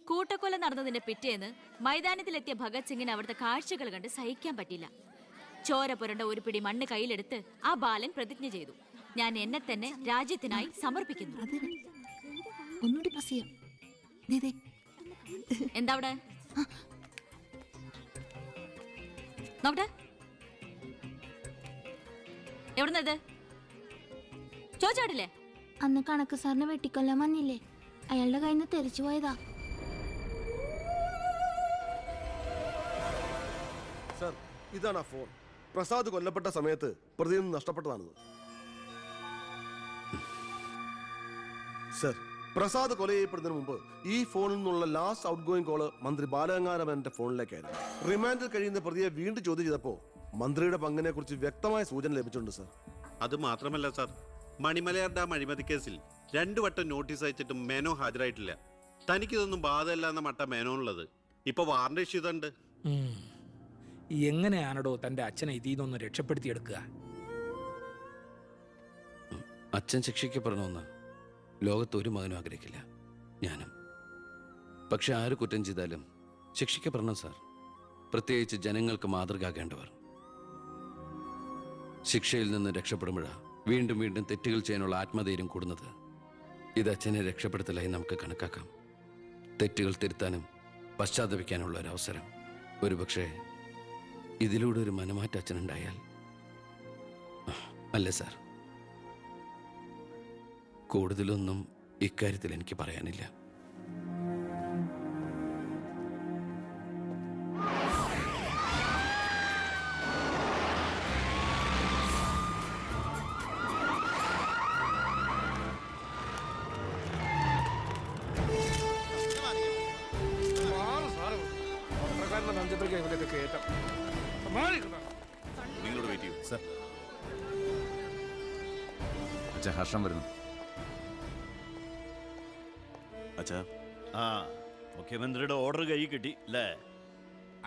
കൂട്ടക്കൊല നടന്നതിന്റെ പിറ്റേന്ന് മൈതാനത്തിലെത്തിയ ഭഗത് സിംഗിന് അവിടുത്തെ കാഴ്ചകൾ കണ്ട് സഹിക്കാൻ പറ്റില്ല. ചോര പുരണ്ട ഒരു പിടി മണ്ണ് കയ്യിലെടുത്ത് ആ ബാലൻ പ്രതിജ്ഞ ചെയ്തു, ഞാൻ എന്നെ തന്നെ രാജ്യത്തിനായി സമർപ്പിക്കുന്നു. എന്താ അവിടെ നോക്കട്ടെ, എവിടുന്നത് ചോദിച്ചാടില്ലേ? അന്ന് കണക്ക് സാറിന് വെട്ടിക്കൊല്ലാൻ വന്നില്ലേ, അയാളുടെ കയ്യിൽ നിന്ന് തെറിച്ചു പോയതാ. സർ, ഇതാണ് ആ ഫോൺ. പ്രസാദ് കൊല്ലപ്പെട്ട സമയത്ത് പ്രതിയിൽ നിന്ന് നഷ്ടപ്പെട്ടതാണിത്. സർ, പ്രസാദ് കൊല ചെയ്യപ്പെടുന്നതിന് മുമ്പ് ഈ ഫോണിൽ നിന്നുള്ള ലാസ്റ്റ് ഔട്ട് ഗോയിങ് കോള് മന്ത്രി ബാലഗംഗാധരന്റെ ഫോണിലേക്കായിരുന്നു. റിമാൻഡിൽ കഴിയുന്ന പ്രതിയെ വീണ്ടും ചോദ്യം ചെയ്തപ്പോ മന്ത്രിയുടെ പങ്കിനെ കുറിച്ച് വ്യക്തമായ സൂചന ലഭിച്ചിട്ടുണ്ട് സർ. അത് മാത്രമല്ല സർ, മണിമലയാർ ഡാം അഴിമതി കേസിൽ 2 വട്ടം നോട്ടീസ് അയച്ചിട്ടും മേനോ ഹാജരായിട്ടില്ല. തനിക്കിതൊന്നും ബാധമല്ല എന്ന മട്ട മേനോനുള്ളത്. ഇപ്പൊ വാറണ്ട് ഇഷ്യൂ ചെയ്തിട്ടുണ്ട്. എങ്ങനെയാണോ തന്റെ അച്ഛനെ ഇതിന്നൊന്ന് രക്ഷപ്പെടുത്തിയെടുക്കുക? അച്ഛൻ ശിക്ഷിക്കപ്പെടണമെന്ന് ലോകത്ത് ഒരു മകനും ആഗ്രഹിക്കില്ല, ഞാനും. പക്ഷെ ആര് കുറ്റം ചെയ്താലും ശിക്ഷിക്കപ്പെടണം സാർ, പ്രത്യേകിച്ച് ജനങ്ങൾക്ക് മാതൃകയാകേണ്ടവർ. ശിക്ഷയിൽ നിന്ന് രക്ഷപ്പെടുമ്പോഴാണ് വീണ്ടും വീണ്ടും തെറ്റുകൾ ചെയ്യാനുള്ള ആത്മധൈര്യം കൂടുന്നത്. ഇത് അച്ഛനെ രക്ഷപ്പെടുത്തലായി നമുക്ക് കണക്കാക്കാം. തെറ്റുകൾ തിരുത്താനും പശ്ചാത്തപിക്കാനുള്ള ഒരു അവസരം. ഒരുപക്ഷെ ഇതിലൂടെ ഒരു മനമാറ്റം അച്ഛനുണ്ടായാൽ. അല്ലേ സാർ? കൂടുതലൊന്നും ഇക്കാര്യത്തിൽ എനിക്ക് പറയാനില്ല. നിങ്ങളോട് വെയിറ്റ് ചെയ്യൂ സർ. അച്ഛാ, ഹർഷം വരുന്നു. അച്ഛാ, മുഖ്യമന്ത്രിയുടെ ഓർഡർ കൈ കിട്ടി അല്ലേ?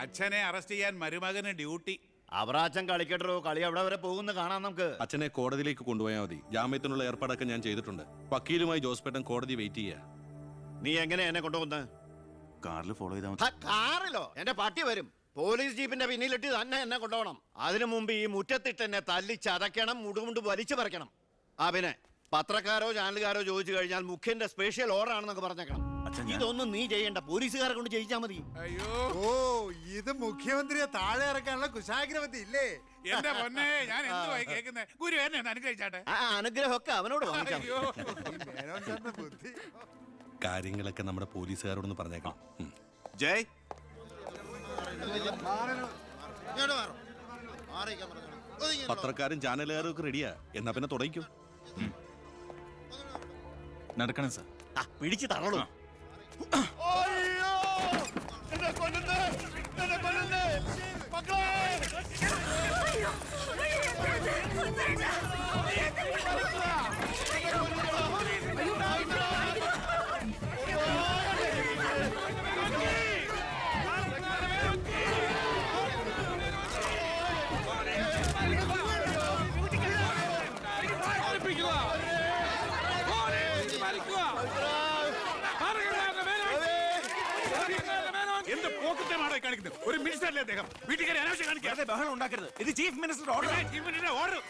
അച്ഛനെ അറസ്റ്റ് ചെയ്യാൻ മരുമകന് ഡ്യൂട്ടി. അവറാച്ചൻ കളിക്കട്ടോ, കളി അവിടെ വരെ പോകുന്ന കാണാം നമുക്ക്. അച്ഛനെ കോടതിയിലേക്ക് കൊണ്ടുപോയാൽ മതി. ജാമ്യത്തിനുള്ള ഏർപ്പാടൊക്കെ ഞാൻ ചെയ്തിട്ടുണ്ട്. വക്കീലുമായി ജോസ്പേട്ടൻ കോടതി വെയിറ്റ് ചെയ്യാ. നീ എങ്ങനെ എന്നെ കൊണ്ടുപോകുന്നത്? കാറിൽ ഫോളോ ചെയ്താൽ മതി. കാറിലോ? എന്റെ പട്ടി വരും. പോലീസ് ജീപ്പിന്റെ പിന്നിലിട്ട് തന്നെ എന്നെ കൊണ്ടുപോകണം. അതിനു മുമ്പ് ഈ മുറ്റത്തിട്ട് എന്നെ തല്ലി ചതയ്ക്കണം, മുടുമുണ്ട് വലിച്ചു പറിക്കണം. പിന്നെ പത്രക്കാരോ ചാനലുകാരോ ചോദിച്ചു കഴിഞ്ഞാൽ മുഖ്യന്റെ സ്പെഷ്യൽ ഓർഡർ ആണെന്നൊക്കെ പറഞ്ഞേക്കണം. ഇതൊന്നും നീ ചെയ്യണ്ട, പോലീസുകാരെ കൊണ്ട് ചെയ്യിച്ചാൽ മതി. അയ്യോ, ഓ, ഇത് മുഖ്യമന്ത്രിയെ താഴെ ഇറക്കാനുള്ള കുശാഗ്രമതി ഇല്ലേ? എന്റെ പൊന്നെ, ഞാൻ എന്തുവായി കേൾക്കുന്നത്? ഗുരു എന്നെ ഒന്ന് അനുഗ്രഹിച്ചാട്ടെ. അനുഗ്രഹമൊക്കെ അവനോട് വാങ്ങിച്ചാൽ അയ്യോ, ബുദ്ധി. കാര്യങ്ങളൊക്കെ നമ്മുടെ പോലീസുകാരോടൊന്ന് പറഞ്ഞേക്കാം. ജയ്, പത്രക്കാരും ചാനലുകാരും ഒക്കെ റെഡിയാ. എന്നാ പിന്നെ തുടങ്ങിക്കോ. നടക്കണം സാർ. പിടിച്ച് തള്ളൂ. എന്ത് പോക്കറ്റമാണോ കാണിക്കുന്നത്? ഒരു മിനിസ്റ്ററല്ലേ അദ്ദേഹം? വീട്ടുകാരെ അനാവശ്യം കാണിക്കാതെ ബഹളം ഉണ്ടാക്കരുത്. ഇത് chief minister order. Chief minister order.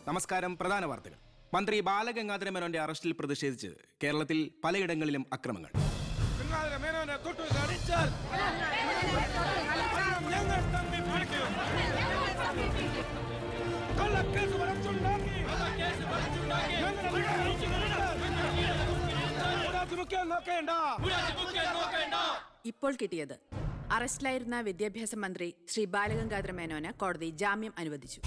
നമസ്കാരം. പ്രധാന വാർത്തകൾ. മന്ത്രി ബാലഗംഗാധര മേനോന്റെ അറസ്റ്റിൽ പ്രതിഷേധിച്ച് കേരളത്തിൽ പലയിടങ്ങളിലും അക്രമങ്ങൾ. ഇപ്പോൾ കിട്ടിയത് അറസ്റ്റിലായിരുന്ന വിദ്യാഭ്യാസ മന്ത്രി ശ്രീ ബാലഗംഗാധര മേനോന് കോടതി ജാമ്യം അനുവദിച്ചു.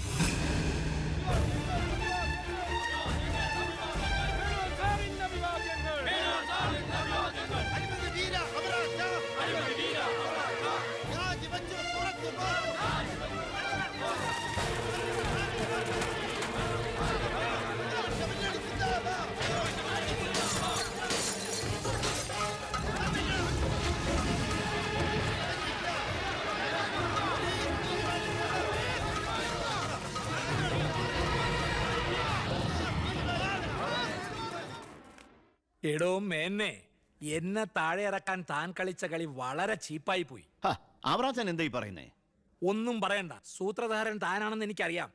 എടോ മേന്നെ, എന്നെ താഴെ ഇറക്കാൻ താൻ കളിച്ച കളി വളരെ ചീപ്പായി പോയി. അവറാച്ചൻ എന്താ ഈ പറയുന്നേ? ഒന്നും പറയണ്ട, സൂത്രധാരൻ താനാണെന്ന് എനിക്കറിയാം.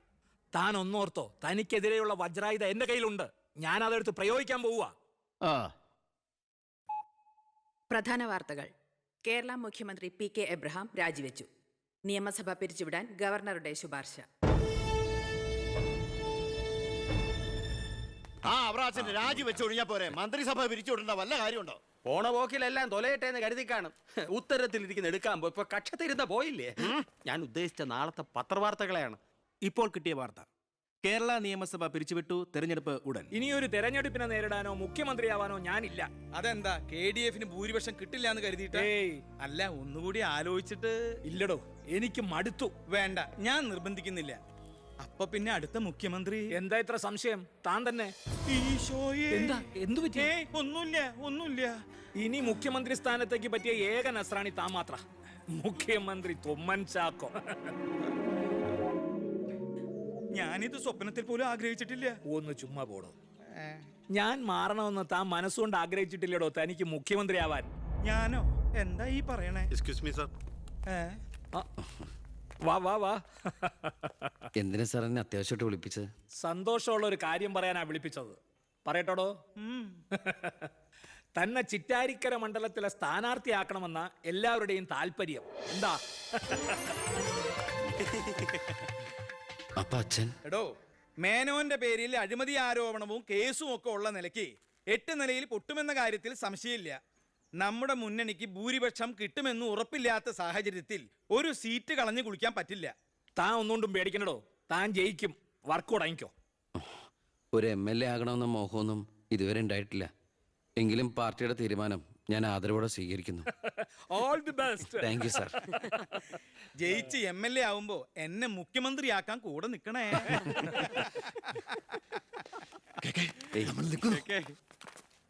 താൻ ഒന്നോർത്തോ, തനിക്കെതിരെയുള്ള വജ്രായുധ എന്റെ കയ്യിലുണ്ട്. ഞാൻ അതെടുത്ത് പ്രയോഗിക്കാൻ പോവുക. പ്രധാന വാർത്തകൾ. കേരള മുഖ്യമന്ത്രി PK എബ്രഹാം രാജിവെച്ചു. നിയമസഭ പിരിച്ചുവിടാൻ ഗവർണറുടെ ശുപാർശ. അവറാച്ചൻ രാജിവെച്ചൊഴിഞ്ഞാ പോരെ, മന്ത്രിസഭ പിരിച്ചുവിടേണ്ട വല്ല കാര്യമുണ്ടോ? പോണ പോക്കിലെല്ലാം തൊലയട്ടെ എന്ന് കരുതി കാണും. ഉത്തരത്തിലിരിക്കുന്ന എടുക്കാൻ പോയി ഇപ്പൊ കക്ഷത്തിരുന്ന പോയില്ലേ? ഞാൻ ഉദ്ദേശിച്ച നാളത്തെ പത്രവാർത്തകളെയാണ്. ഇപ്പോൾ കിട്ടിയ വാർത്ത, കേരള നിയമസഭ പിരിച്ചുവിട്ടു, തെരഞ്ഞെടുപ്പ് ഉടൻ. ഇനിയൊരു തെരഞ്ഞെടുപ്പിനെ നേരിടാനോ മുഖ്യമന്ത്രിയാവാനോ ഞാനില്ല. അതെന്താ, KDF ഭൂരിപക്ഷം കിട്ടില്ല എന്ന് കരുതിയിട്ട്? അല്ല, ഒന്നുകൂടി ആലോചിച്ചിട്ട്. ഇല്ലടോ, എനിക്ക് മടുത്തു. വേണ്ട, ഞാൻ നിർബന്ധിക്കുന്നില്ല. അപ്പൊ പിന്നെ അടുത്ത മുഖ്യമന്ത്രി എന്താ ഇത്ര സംശയം? താൻ തന്നെ. ഈശോയേ. എന്താ, എന്തു പറ്റി? ഒന്നുമില്ല. ഇനി മുഖ്യമന്ത്രി സ്ഥാനത്തേക്ക് പറ്റിയ ഏക നസ്രാണി താൻ മാത്ര. മുഖ്യമന്ത്രി തൊമ്മൻ ചാക്കോ. ഞാനിത് സ്വപ്നത്തിൽ പോലും ആഗ്രഹിച്ചിട്ടില്ല. ഒന്ന് ചുമ്മാ പോടോ. ഞാൻ മാറണമെന്ന് താൻ മനസ്സുകൊണ്ട് ആഗ്രഹിച്ചിട്ടില്ലടോ തനിക്ക് മുഖ്യമന്ത്രിയാവാൻ. ഞാനോ? എന്താ ഈ പറയണേ? Excuse me sir. വാ. എന്തിനാ സാർ എന്നെ അത്യാവശ്യമായിട്ട് വിളിപ്പിച്ചത്? സന്തോഷമുള്ള ഒരു കാര്യം പറയാനാ വിളിപ്പിച്ചത്. പറയട്ടോടോ. തന്നെ ചിറ്റാരിക്കര മണ്ഡലത്തിലെ സ്ഥാനാർത്ഥിയാക്കണമെന്ന എല്ലാവരുടെയും താല്പര്യം. എന്താ? അപ്പൊ അച്ഛൻ? എടോ, മേനോന്റെ പേരിൽ അഴിമതി ആരോപണവും കേസും ഒക്കെ ഉള്ള നിലയ്ക്ക് 8 നിലയിൽ പൊട്ടുമെന്ന കാര്യത്തിൽ സംശയമില്ല. നമ്മുടെ മുന്നണിക്ക് ഭൂരിപക്ഷം കിട്ടുമെന്ന് ഉറപ്പില്ലാത്ത സാഹചര്യത്തിൽ ഒരു സീറ്റ് കളഞ്ഞു കുളിക്കാൻ പറ്റില്ല. താൻ ഒന്നുകൊണ്ടും പേടിക്കണടോ, താൻ ജയിക്കും. വർക്ക് തുടങ്ങിക്കോ. ഒരു MLA ആകണമെന്ന മോഹമൊന്നും ഇതുവരെ ഉണ്ടായിട്ടില്ല. എങ്കിലും പാർട്ടിയുടെ തീരുമാനം ഞാൻ ആദരവോടെ സ്വീകരിക്കുന്നു. All the best. Thank you sir. ജയിച്ച് MLA ആവുമ്പോ എന്നെ മുഖ്യമന്ത്രിയാക്കാൻ കൂടെ നിൽക്കണേ.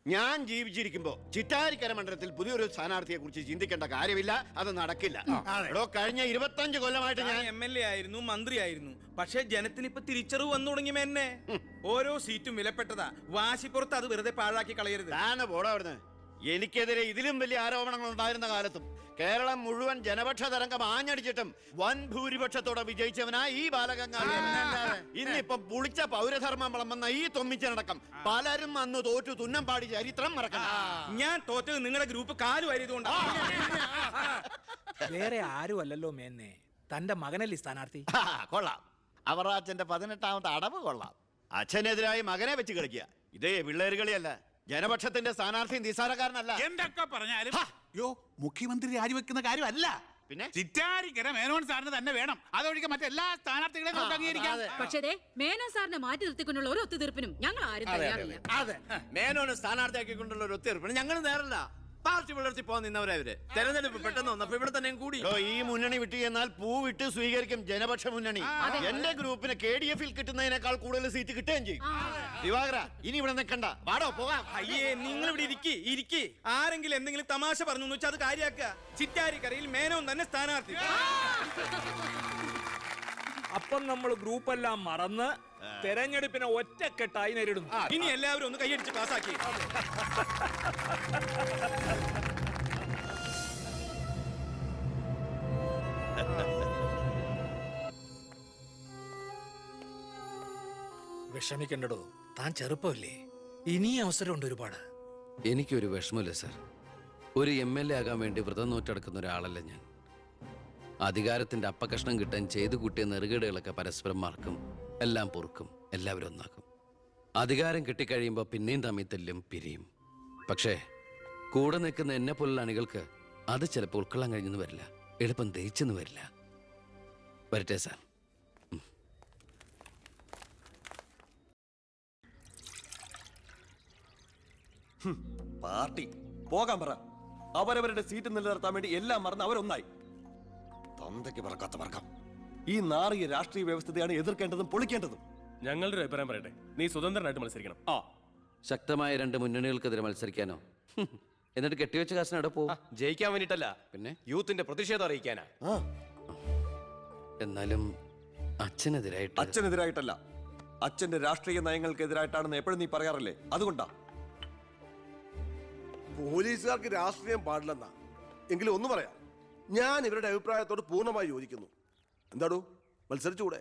ഞാൻ ജീവിച്ചിരിക്കുമ്പോ ചിറ്റാരിക്കര മണ്ഡലത്തിൽ പുതിയൊരു സ്ഥാനാർത്ഥിയെ കുറിച്ച് ചിന്തിക്കേണ്ട കാര്യമില്ല, അത് നടക്കില്ല. കഴിഞ്ഞ 25 കൊല്ലമായിട്ട് ഞാൻ MLA ആയിരുന്നു, മന്ത്രിയായിരുന്നു. പക്ഷേ ജനത്തിന് ഇപ്പൊ തിരിച്ചറിവ് വന്നു തുടങ്ങി. എന്നെ ഓരോ സീറ്റും വിലപ്പെട്ടതാ. വാശിപ്പുറത്ത് അത് വെറുതെ പാഴാക്കി കളയരുത്. പോടാ അവിടുന്ന്. എനിക്കെതിരെ ഇതിലും വലിയ ആരോപണങ്ങൾ ഉണ്ടായിരുന്ന കാലത്തും കേരളം മുഴുവൻ ജനപക്ഷ തരംഗം ആഞ്ഞടിച്ചിട്ടും വൻ ഭൂരിപക്ഷത്തോടെ വിജയിച്ചവനായി ഈ ബാലഗംഗാധരൻ. ഇന്നിപ്പം പുളിച്ച പൗരധർമ്മം വിളമ്പുന്ന ഈ തൊമ്മിച്ചനടക്കം പലരും അന്ന് തോറ്റു തുന്നം പാടി ചരിത്രം മറക്കണം. ഞാൻ തോറ്റത് നിങ്ങളുടെ ഗ്രൂപ്പ് കാലു വാരിയതുകൊണ്ടാണ്. വേറെ ആരും അല്ലല്ലോ മേന്നെ, തന്റെ മകനല്ലേ സ്ഥാനാർത്ഥി. കൊള്ളാം, അവറാച്ചന്റെ 18ാമത്തെ അടവ് കൊള്ളാം. അച്ഛനെതിരായി മകനെ വെച്ച് കളിക്കുക. ഇതേ പിള്ളേര് കളിയല്ല. ജനപക്ഷത്തിന്റെ സ്ഥാനാർത്ഥി നിസ്സാരക്കാരനല്ല. എന്തൊക്കെ പറഞ്ഞാലും മുഖ്യമന്ത്രി രാജിവെക്കുന്ന കാര്യമല്ല. പിന്നെ ചിറ്റാരിക്കര മേനോൻ സാറിന് തന്നെ വേണം. അതൊഴികെ മറ്റെല്ലാ സ്ഥാനാർത്ഥികളെയും നമുക്ക് അംഗീകരിക്കാം. പക്ഷേ മേനോൻ സാറിനെ മാറ്റി നിർത്തിക്കൊണ്ടുള്ള ഒരു ഒത്തുതീർപ്പിനും ഞങ്ങൾ ആരും തയ്യാറില്ല. അതെ, മേനോനെ സ്ഥാനാർത്ഥിയാക്കിക്കൊണ്ടുള്ള ഒരു ഒത്തുതീർപ്പിന് ഞങ്ങൾ നേരല്ല. പാർട്ടി വളർത്തി പോകാൻ നിന്നവരവര്. തെരഞ്ഞെടുപ്പ് പെട്ടെന്ന് വന്നപ്പോ ഇവിടെ തന്നെ കൂടി. ഈ മുന്നണി വിട്ട് എന്നാൽ പൂ വിട്ട് സ്വീകരിക്കും ജനപക്ഷ മുന്നണി. എന്റെ ഗ്രൂപ്പിന് KDF കിട്ടുന്നതിനേക്കാൾ കൂടുതൽ സീറ്റ് കിട്ടുകയും ചെയ്യും. ദിവാകര, ഇനി ഇവിടെ നിൽക്കണ്ട, വാടോ പോകാം. അയ്യേ, നിങ്ങൾ ഇവിടെ ഇരിക്കി. ആരെങ്കിലും എന്തെങ്കിലും തമാശ പറഞ്ഞു വെച്ചാൽ അത് കാര്യാക്കുക. ചിറ്റാരിക്കരയിൽ മേനോൻ തന്നെ സ്ഥാനാർത്ഥി. അപ്പം നമ്മൾ ഗ്രൂപ്പെല്ലാം മറന്ന് തെരഞ്ഞെടുപ്പിനെ ഒറ്റക്കെട്ടായി നേരിടുന്നു. ഇനി എല്ലാവരും ഒന്ന് കൈയടിച്ച് പാസ്സാക്കി. വിഷമിക്കണ്ടടോ, താൻ ചെറുപ്പമല്ലേ, ഇനി അവസരമുണ്ട് ഒരുപാട്. എനിക്കൊരു വിഷമമില്ല സാർ. ഒരു MLA ആകാൻ വേണ്ടി വ്രതം നോറ്റെടുക്കുന്ന ഒരാളല്ല ഞാൻ. അധികാരത്തിന്റെ അപ്പകഷ്ണം കിട്ടാൻ ചെയ്തു കൂട്ടിയ നെറുകേടുകളൊക്കെ പരസ്പരം മറക്കും, എല്ലാം പൊറുക്കും, എല്ലാവരും ഒന്നാക്കും. അധികാരം കിട്ടിക്കഴിയുമ്പോൾ പിന്നെയും തമ്മിൽ തെല്ലും പിരിയും. പക്ഷേ കൂടെ നിൽക്കുന്ന എന്നെ പോലുള്ള അണികൾക്ക് അത് ചിലപ്പോൾ ഉൾക്കൊള്ളാൻ കഴിഞ്ഞെന്ന് വരില്ല, എളുപ്പം ദഹിച്ചെന്ന് വരില്ല. വരട്ടെ സാർ. പാർട്ടി പോകാൻ പറ. അവരവരുടെ സീറ്റ് നിലനിർത്താൻ വേണ്ടി എല്ലാം മറന്ന് അവരൊന്നായി. തന്തയ്ക്ക് പറക്കാത്ത വർക്കം. ഈ നാറിയ രാഷ്ട്രീയ വ്യവസ്ഥയാണ് എതിർക്കേണ്ടതും പൊളിക്കേണ്ടതും. ഞങ്ങളുടെ ഒരു അഭിപ്രായം പറയട്ടെ, നീ സ്വതന്ത്രനായിട്ട് മത്സരിക്കണം. ശക്തമായ 2 മുന്നണികൾക്കെതിരെ മത്സരിക്കാനോ? എന്നിട്ട് കെട്ടിവെച്ച കാശിന് എവിടെ പോവും? ജയിക്കാൻ വേണ്ടിട്ടല്ല, പിന്നെ യൂത്തിന്റെ പ്രതിഷേധം അറിയിക്കാനാ. എന്നാലും അച്ഛനെതിരായിട്ടല്ല, അച്ഛന്റെ രാഷ്ട്രീയ നയങ്ങൾക്കെതിരായിട്ടാണെന്ന് എപ്പോഴും നീ പറയാറില്ലേ, അതുകൊണ്ടാ. പോലീസുകാർക്ക് രാഷ്ട്രീയം പാടില്ലെന്നാ. എങ്കിലും ഒന്ന് പറയാം, ഞാൻ ഇവരുടെ അഭിപ്രായത്തോട് പൂർണ്ണമായി യോജിക്കുന്നു. എന്താടൂ, മത്സരിച്ചുകൂടെ?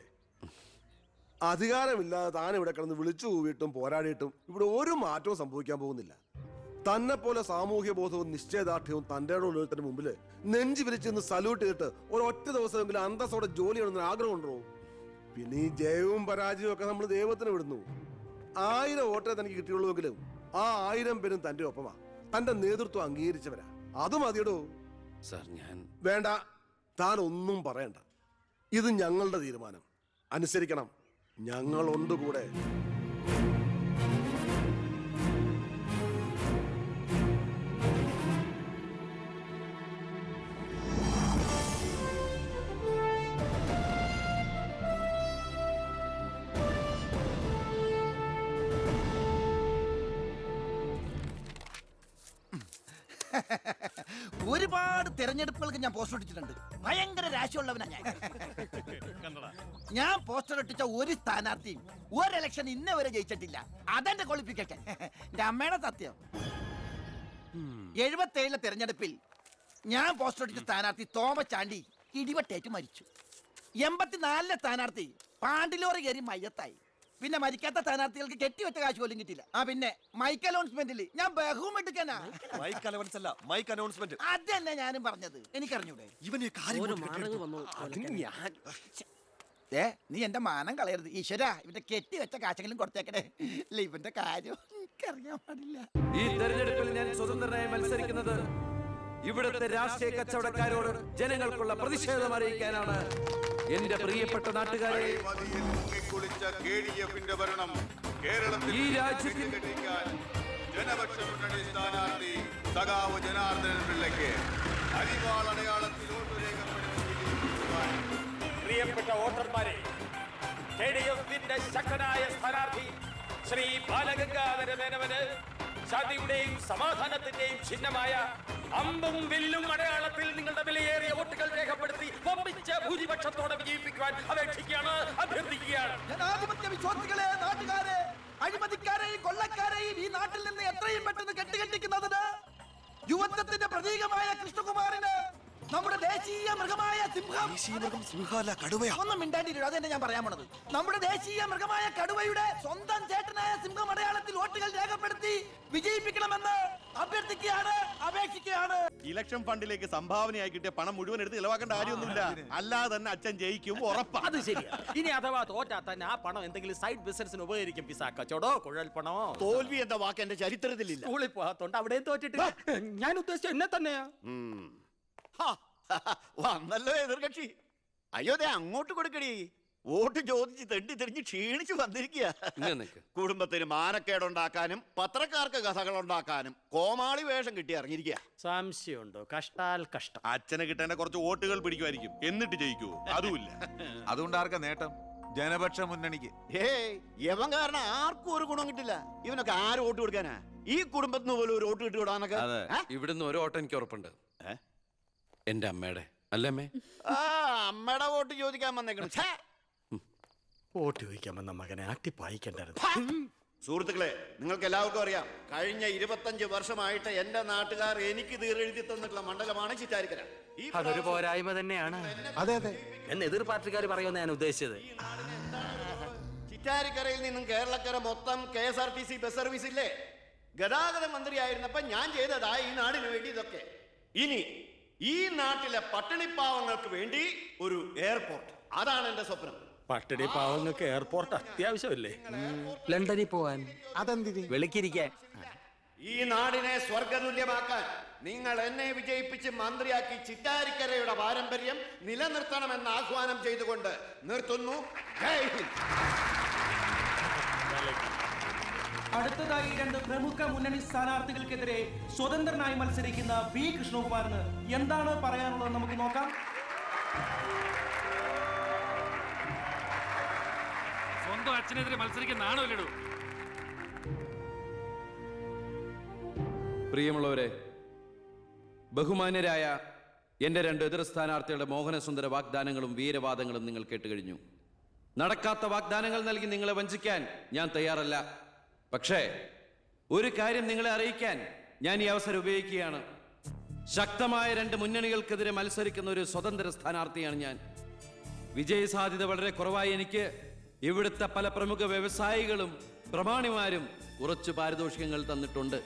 അധികാരമില്ലാതെ താൻ ഇവിടെ കിടന്ന് വിളിച്ചു കൂവിയിട്ടും പോരാടിയിട്ടും ഇവിടെ ഒരു മാറ്റവും സംഭവിക്കാൻ പോകുന്നില്ല. തന്നെ പോലെ സാമൂഹ്യ ബോധവും നിശ്ചയദാർഢ്യവും തൻ്റെ ഉള്ളതിന് മുമ്പിൽ നെഞ്ചു വിരിച്ചെന്ന് സല്യൂട്ട് ചെയ്തിട്ട് ഒരൊറ്റ ദിവസമെങ്കിലും അന്തസ്സോടെ ജോലി ചെയ്യണമെന്ന് ആഗ്രഹം ഉണ്ടോ? പിന്നെ ഈ ജയവും പരാജയവും ഒക്കെ നമ്മൾ ദൈവത്തിന് വിടുന്നു. 1000 വോട്ടേ തനിക്ക് കിട്ടിയുള്ളൂവെങ്കിലും ആ 1000 പേരും തന്റെ ഒപ്പമാ, തന്റെ നേതൃത്വം അംഗീകരിച്ചവരാ. അത് മതിയടോ. സാർ, ഞാൻ വേണ്ട, താൻ ഒന്നും പറയണ്ട. ഇത് ഞങ്ങളുടെ തീരുമാനം, അനുസരിക്കണം. ഞങ്ങളുണ്ട് കൂടെ. ഒരുപാട് തെരഞ്ഞെടുപ്പുകൾക്ക് ഞാൻ പോസ്റ്റർ ഒട്ടിച്ചിട്ടുണ്ട്. ഭയങ്കര രാശിയുള്ളവനാ ഞാൻ. ഞാൻ പോസ്റ്റർ ഒട്ടിച്ച ഒരു സ്ഥാനാർത്ഥിയും ഒരു ഇലക്ഷൻ ഇന്നേ വരെ ജയിച്ചിട്ടില്ല. അതെന്റെ ക്വാളിഫിക്കേഷൻ. എന്റെ അമ്മയുടെ സത്യം. 77 തെരഞ്ഞെടുപ്പിൽ ഞാൻ പോസ്റ്റർ ഒട്ടിച്ച സ്ഥാനാർത്ഥി തോമസ് ചാണ്ടി ഇടിവട്ടേറ്റ് മരിച്ചു. 84 സ്ഥാനാർത്ഥി പാണ്ടിലോറി കയറി മയ്യത്തായി. പിന്നെ മരിക്കാത്ത സ്ഥാനാർത്ഥികൾക്ക് കെട്ടിവെച്ച കാശ് പോലും കിട്ടില്ല. പിന്നെ മൈക്ക് അനൗൺസ്മെന്റിൽ ഞാൻ ബഹുമെടുക്കാനാ. മൈക്ക് അലവൻസ് അല്ല, മൈക്ക് അനൗൺസ്മെന്റ്. അതന്നെ ഞാനും പറഞ്ഞത്. എനിക്കറിഞ്ഞൂടെ? നീ എന്റെ മാനം കളയരുത് ഈശ്വര. ഇവന്റെ കെട്ടിവെച്ച കാശെങ്കിലും കൊടുത്തേക്കണേ. ഇല്ല, ഇവന്റെ കാര്യം എനിക്കറിയാൻ പാടില്ല. ഈ തെരഞ്ഞെടുപ്പിൽ ഞാൻ സ്വതന്ത്രനായി മത്സരിക്കുന്നത് ഇവിടുത്തെ രാഷ്ട്രീയ കച്ചവടക്കാരോട് ജനങ്ങൾക്കുള്ള പ്രതിഷേധം അറിയിക്കാനാണ്. എന്റെ പ്രിയപ്പെട്ട നാട്ടുകാരെ, ഈ രാജ്യത്തിൽ ജനപക്ഷ മുന്നണി സ്ഥാനാർത്ഥി സഖാവ് ജനാർദ്ദനൻ പിള്ളയ്ക്ക് അരിവാൾ അടയാളത്തിൽ വോട്ട് രേഖപ്പെടുത്തി. പ്രിയപ്പെട്ട വോട്ടർമാരെ, KDF-ന്റെ ശക്തനായ സ്ഥാനാർത്ഥി ശ്രീ ബാലഗംഗാധര മേനോന് ശാന്തിയുടെയും സമാധാനത്തിന്റെയും ചിഹ്നമായ അമ്പും വില്ലും അടയാളത്തിൽ നിങ്ങളുടെ വിലയേറിയ വോട്ടുകൾ രേഖപ്പെടുത്തി വമ്പിച്ച ഭൂരിപക്ഷത്തോടെ വിജയിപ്പിക്കുവാൻ അപേക്ഷിക്കുകയാണ്, അഭ്യർത്ഥിക്കുകയാണ്. ജനാധിപത്യ വിശ്വാസികളെ, നാട്ടുകാരെ, അഴിമതിക്കാരെയും കൊള്ളക്കാരെയും ഈ നാട്ടിൽ നിന്ന് എത്രയും പെട്ടെന്ന് കെട്ടുകെട്ടിക്കുന്നതിന് യുവത്വത്തിന്റെ പ്രതീകമായ കൃഷ്ണകുമാറിന് നമ്മുടെ ദേശീയ മൃഗമായ സിംഹം, ഒന്നും മിണ്ടാണ്ടിരിക്കും, അതെന്നെ ഞാൻ പറയാൻ പോണത്. നമ്മുടെ ദേശീയ മൃഗമായ കടുവയുടെ സ്വന്തം ചേട്ടനായ സിംഹം അടയാളത്തിൽ വോട്ടുകൾ രേഖപ്പെടുത്തി വിജയിപ്പിക്കണമെന്ന് അഭ്യർത്ഥിക്കുകയാണ്, അപേക്ഷിക്കുകയാണ്. ഇലക്ഷൻ ഫണ്ടിലേക്ക് സംഭാവനയായി കിട്ടിയ പണം മുഴുവൻ എടുത്ത് ഇളവാക്കേണ്ട കാര്യമൊന്നുമില്ല. അല്ലാതെ തന്നെ അച്ഛൻ ജയിക്കും, ഉറപ്പാ. അത് ശരിയാ. ഇനി അഥവാ തോറ്റാ തന്നെ ആ പണം എന്തെങ്കിലും സൈഡ് ബിസിനസിന് ഉപകരിക്കും. പിസ കച്ചവടോ കുഴൽപ്പണമോ. തോൽവി എന്ന വാക്ക് എന്റെ ചരിത്രത്തിലില്ല. സ്കൂളിൽ പോകാത്തോണ്ട് അവിടെയും തോറ്റിട്ടില്ല. ഞാൻ ഉദ്ദേശിച്ച എന്നെ തന്നെയാ. വന്നല്ലോ എതിർകക്ഷി. അയ്യോ, ദേ അങ്ങോട്ട് കൊടുക്കടി. വോട്ട് ചോദിച്ച് തെണ്ടി തെരിഞ്ഞ് ക്ഷീണിച്ച് വന്നിരിക്കുക. കുടുംബത്തിന് മാനക്കേടുണ്ടാക്കാനും പത്രക്കാർക്ക് കഥകൾ ഉണ്ടാക്കാനും കോമാളി വേഷം കിട്ടി ഇറങ്ങിയിരിക്കുക. സംശയമുണ്ടോ? കഷ്ടാൽ കഷ്ടം. അച്ഛനെ കിട്ടേണ്ട കുറച്ച് വോട്ടുകൾ പിടിക്കുമായിരിക്കും, എന്നിട്ട് ജയിക്കൂ. അതുമില്ല. അതുകൊണ്ട് ആർക്കാ നേട്ടം? ജനപക്ഷ മുന്നണിക്ക്. യവൻ കാരണം ആർക്കും ഒരു ഗുണം കിട്ടില്ല. ഇവനൊക്കെ ആര് വോട്ട് കൊടുക്കാനാ? ഈ കുടുംബത്തിന് പോലും ഒരു വോട്ട് കിട്ടിവിടാനൊക്കെ. ഇവിടുന്ന് ഒരു വോട്ട് എനിക്ക് ഉറപ്പുണ്ട്. എന്റെ അമ്മയുടെ അല്ലേ? അമ്മയുടെ വോട്ട് ചോദിക്കാൻ വന്നേക്കണം. വോട്ട് ചോദിക്കാൻ വന്ന മകനെ ആട്ടിപ്പായിക്കണ്ടായിരുന്നു. സുഹൃത്തുക്കളെ, നിങ്ങൾക്ക് എല്ലാവർക്കും അറിയാം, കഴിഞ്ഞ 25 വർഷമായിട്ട് എന്റെ നാട്ടുകാർ എനിക്ക് തീരെഴുതി തന്നിട്ടുള്ള മണ്ഡലമാണ് ചിറ്റാരിക്കര. അതൊരു പോരായ്മ തന്നെയാണ്. അതെ അതെ, എന്ന് എതിർ പാർട്ടിക്കാർ പറയുമെന്ന് ഞാൻ ഉദ്ദേശിച്ചത്. ചിറ്റാരിക്കരയിൽ നിന്നും കേരളക്കര മൊത്തം KSRTC ബസ് സർവീസ് ഇല്ലേ? ഗതാഗത മന്ത്രിയായിരുന്നപ്പോ ഞാൻ ചെയ്തതാ ഈ നാടിന് വേണ്ടി ഇതൊക്കെ. ഇനി ഈ നാട്ടിലെ പട്ടിണിപ്പാവങ്ങൾക്ക് വേണ്ടി ഒരു എയർപോർട്ട്, അതാണ് എന്റെ സ്വപ്നം. പട്ടിണി പാവങ്ങൾക്ക് എയർപോർട്ട് അത്യാവശ്യമല്ലേ? ലണ്ടനിൽ പോവാൻ, അതെന്തിന്? വെളിക്കിരിക്കാൻ. ഈ നാടിനെ സ്വർഗതുല്യമാക്കാൻ നിങ്ങൾ എന്നെ വിജയിപ്പിച്ച് മന്ത്രിയാക്കി ചിറ്റാരിക്കരയുടെ പാരമ്പര്യം നിലനിർത്തണമെന്ന് ആഹ്വാനം ചെയ്തുകൊണ്ട് നിർത്തുന്നു. ജയ് ഹിന്ദ്. അടുത്തതായി 2 പ്രമുഖ മുന്നണി സ്ഥാനാർത്ഥികൾക്കെതിരെ സ്വതന്ത്രനായി മത്സരിക്കുന്ന ബി കൃഷ്ണകുമാറിന് എന്താണ് പറയാനുള്ളത് നമുക്ക് നോക്കാം. സ്വന്തം അച്ഛനെതിരെ മത്സരിക്കുന്നതാണോ ഇല്ലടോ? പ്രിയമുള്ളവരെ, ബഹുമാന്യരായ എന്റെ 2 എതിർ സ്ഥാനാർത്ഥികളുടെ മോഹനസുന്ദര വാഗ്ദാനങ്ങളും വീരവാദങ്ങളും നിങ്ങൾ കേട്ടുകഴിഞ്ഞു. നടക്കാത്ത വാഗ്ദാനങ്ങൾ നൽകി നിങ്ങളെ വഞ്ചിക്കാൻ ഞാൻ തയ്യാറല്ല. പക്ഷേ ഒരു കാര്യം നിങ്ങളെ അറിയിക്കാൻ ഞാൻ ഈ അവസരം ഉപയോഗിക്കുകയാണ്. ശക്തമായ 2 മുന്നണികൾക്കെതിരെ മത്സരിക്കുന്ന ഒരു സ്വതന്ത്ര സ്ഥാനാർത്ഥിയാണ് ഞാൻ. വിജയ സാധ്യത വളരെ കുറവായി എനിക്ക് ഇവിടുത്തെ പല പ്രമുഖ വ്യവസായികളും പ്രമാണിമാരും കുറച്ച് പാരിതോഷികങ്ങൾ തന്നിട്ടുണ്ട്.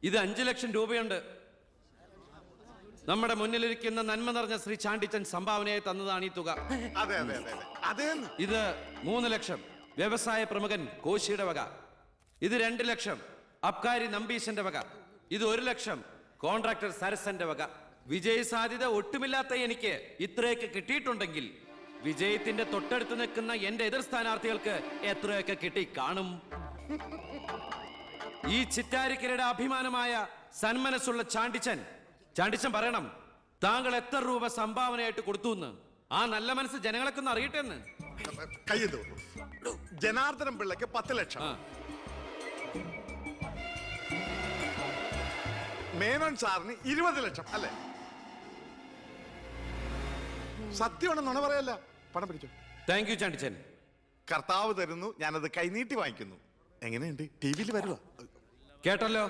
ഇത് 5 ലക്ഷം രൂപയുണ്ട്. നമ്മുടെ മുന്നിലിരിക്കുന്ന നന്മ നിറഞ്ഞ ശ്രീ ചാണ്ടിച്ചൻ സംഭാവനയായി തന്നതാണ് ഈ തുക. ഇത് 3 ലക്ഷം വ്യവസായ പ്രമുഖൻ കോശിയുടെ വക. ഇത് 2 ലക്ഷം അബ്കാരി നമ്പീശന്റെ വക. ഇത് 1 ലക്ഷം കോൺട്രാക്ടർ സരസന്റെ വക. വിജയ സാധ്യത ഒട്ടുമില്ലാത്ത എനിക്ക് ഇത്രയൊക്കെ കിട്ടിയിട്ടുണ്ടെങ്കിൽ വിജയത്തിന്റെ തൊട്ടടുത്ത് നിൽക്കുന്ന എന്റെ എതിർ സ്ഥാനാർത്ഥികൾക്ക് എത്രയൊക്കെ കിട്ടി കാണും. ഈ ചിറ്റാരിക്കരയുടെ അഭിമാനമായ സന്മനസ്സുള്ള ചാണ്ടിച്ചൻ പറയണം, താങ്കൾ എത്ര രൂപ സംഭാവനയായിട്ട് കൊടുത്തു എന്ന്. ആ നല്ല മനസ്സ് ജനങ്ങളൊക്കെ ഒന്ന് അറിയട്ടെ എന്ന്. ജനാർദ്ദനം പിള്ളക്ക് 10 ലക്ഷം, മേനോൻ സാറിന് 20 ലക്ഷം അല്ലേ? സത്യമാണ്, നുണ പറയല്ല. പണം പിടിച്ചു. Thank you Chandichan. കർത്താവ് തരുന്നു, ഞാനത് കൈനീട്ടി വാങ്ങിക്കുന്നു. എങ്ങനെയുണ്ട്? ടിവിയിൽ വരുക കേട്ടല്ലോ.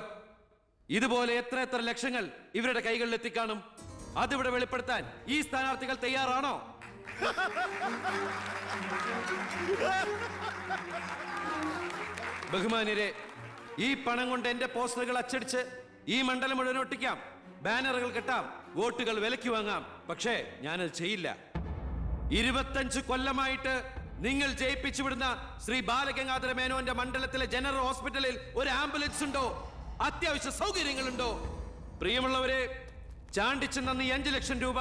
ഇതുപോലെ എത്ര ലക്ഷങ്ങൾ ഇവരുടെ കൈകളിൽ എത്തിക്കാണും. അതിവിടെ വെളിപ്പെടുത്താൻ ഈ സ്ഥാനാർത്ഥികൾ തയ്യാറാണോ? ബഹുമാന്യരെ, ഈ പണം കൊണ്ട് എന്റെ പോസ്റ്ററുകൾ അച്ചടിച്ച് ഈ മണ്ഡലം മുഴുവൻ ഒട്ടിക്കാം, ബാനറുകൾ കെട്ടാം, വോട്ടുകൾ വിലയ്ക്ക് വാങ്ങാം. പക്ഷേ ഞാനത് ചെയ്യില്ല. 25 കൊല്ലമായിട്ട് നിങ്ങൾ ജയിപ്പിച്ചു വിടുന്ന ശ്രീ ബാലഗംഗാധര മേനോന്റെ മണ്ഡലത്തിലെ ജനറൽ ഹോസ്പിറ്റലിൽ ഒരു ആംബുലൻസ് ഉണ്ടോ? അത്യാവശ്യ സൗകര്യങ്ങളുണ്ടോ? പ്രിയമുള്ളവരെ, ചാണ്ടിച്ചൻ നന്ദി 5 ലക്ഷം രൂപ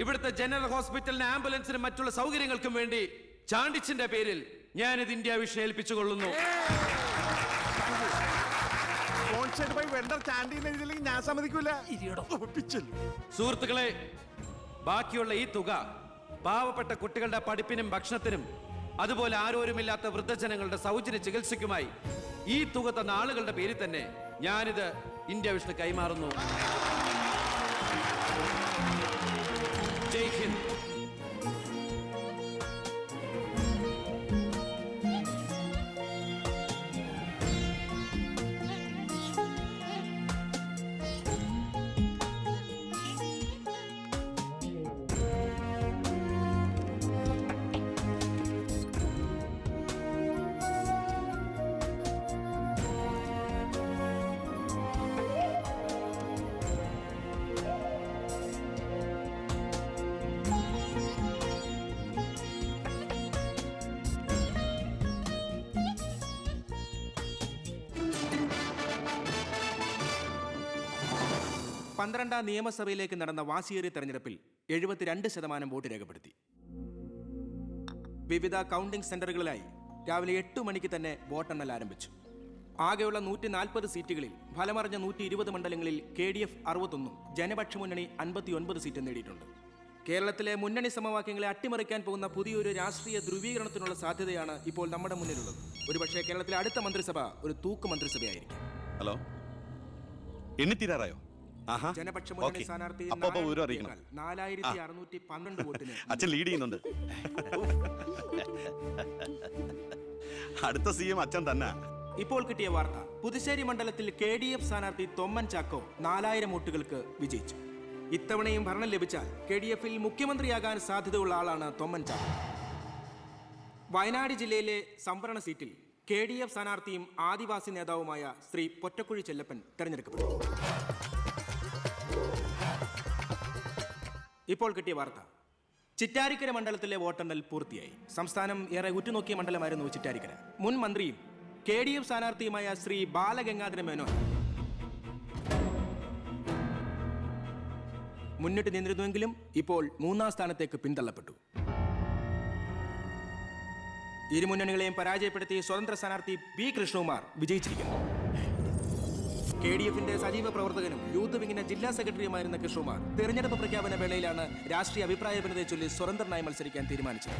ഇവിടുത്തെ ജനറൽ ഹോസ്പിറ്റലിന് ആംബുലൻസിനും മറ്റുള്ള സൗകര്യങ്ങൾക്കും വേണ്ടി ചാണ്ടിച്ചന്റെ പേരിൽ ഞാനിത് ഇന്ത്യ വിഷൻ ഏൽപ്പിച്ചുകൊള്ളുന്നു. ഞാൻ സമ്മതിക്കൂല. സുഹൃത്തുക്കളെ, ബാക്കിയുള്ള ഈ തുക പാവപ്പെട്ട കുട്ടികളുടെ പഠിപ്പിനും ഭക്ഷണത്തിനും അതുപോലെ ആരോരുമില്ലാത്ത വൃദ്ധജനങ്ങളുടെ സൗജന്യ ചികിത്സയ്ക്കുമായി ഈ തുക തന്ന ആളുകളുടെ പേരിൽ തന്നെ ഞാനിത് ഇന്ത്യ വിഷന് കൈമാറുന്നു. ജയ് ഹിന്ദ്. പന്ത്രണ്ടാം നിയമസഭയിലേക്ക് നടന്ന വാശിയേറിയ തെരഞ്ഞെടുപ്പിൽ 72% വോട്ട് രേഖപ്പെടുത്തി. വിവിധ കൗണ്ടിംഗ് സെന്ററുകളിലായി രാവിലെ 8 മണിക്ക് തന്നെ വോട്ടെണ്ണൽ ആരംഭിച്ചു. ആകെയുള്ള 140 സീറ്റുകളിൽ ഫലമറിഞ്ഞ 120 മണ്ഡലങ്ങളിൽ KDF 61, ജനപക്ഷ മുന്നണി 59 സീറ്റ് നേടിയിട്ടുണ്ട്. കേരളത്തിലെ മുന്നണി സമവാക്യങ്ങളെ അട്ടിമറിക്കാൻ പോകുന്ന പുതിയൊരു രാഷ്ട്രീയ ധ്രുവീകരണത്തിനുള്ള സാധ്യതയാണ് ഇപ്പോൾ നമ്മുടെ മുന്നിലുള്ളത്. ഒരുപക്ഷെ കേരളത്തിലെ അടുത്ത മന്ത്രിസഭ ഒരു തൂക്ക് മന്ത്രിസഭയായിരിക്കും. ഹലോ, എണ്ണിത്തീരാറായോ? ജനപക്ഷ മുന്നണി സ്ഥാനാർത്ഥി 4612 വോട്ടിന് അച്ഛൻ ലീഡ് ചെയ്യുന്നുണ്ട്. അടുത്ത CM അച്ഛൻ തന്നെ. ഇപ്പോൾ കിട്ടിയ വാർത്ത, പുതുശ്ശേരി മണ്ഡലത്തിൽ KDF സ്ഥാനാർത്ഥി തൊമ്മൻ ചാക്കോ 4000 വോട്ടുകൾക്ക് വിജയിച്ചു. ഇത്തവണയും ഭരണം ലഭിച്ചാൽ KDF-ൽ മുഖ്യമന്ത്രിയാകാൻ സാധ്യതയുള്ള ആളാണ് തൊമ്മൻ ചാക്കോ. വയനാട് ജില്ലയിലെ സംവരണ സീറ്റിൽ KDF സ്ഥാനാർത്ഥിയും ആദിവാസി നേതാവുമായ ശ്രീ പൊറ്റക്കുഴി ചെല്ലപ്പൻ തെരഞ്ഞെടുക്കപ്പെട്ടു. ഇപ്പോൾ കിട്ടിയ വാർത്ത, ചിറ്റാരിക്കര മണ്ഡലത്തിലെ വോട്ടെണ്ണൽ പൂർത്തിയായി. സംസ്ഥാനം ഏറെ ഉറ്റുനോക്കിയ മണ്ഡലമായിരുന്നു ചിറ്റാരിക്കര. മുൻ മന്ത്രിയും KDF സ്ഥാനാർത്ഥിയുമായ ശ്രീ ബാലഗംഗാധര മേനോൻ മുന്നിട്ട് നിന്നിരുന്നുവെങ്കിലും ഇപ്പോൾ 3ാം സ്ഥാനത്തേക്ക് പിന്തള്ളപ്പെട്ടു. ഇരു മുന്നണികളെയും പരാജയപ്പെടുത്തി സ്വതന്ത്ര സ്ഥാനാർത്ഥി P. കൃഷ്ണകുമാർ വിജയിച്ചിരിക്കുന്നു. KDF-ന്റെ സജീവ പ്രവർത്തകനും യൂത്ത് വിങ്ങിന്റെ ജില്ലാ സെക്രട്ടറിയുമായിരുന്ന കൃഷ്ണകുമാർ തെരഞ്ഞെടുപ്പ് പ്രഖ്യാപന വേളയിലാണ് രാഷ്ട്രീയ അഭിപ്രായ ഭിന്നതയെ ചൊല്ലി സ്വതന്ത്രനായി മത്സരിക്കാൻ തീരുമാനിച്ചത്.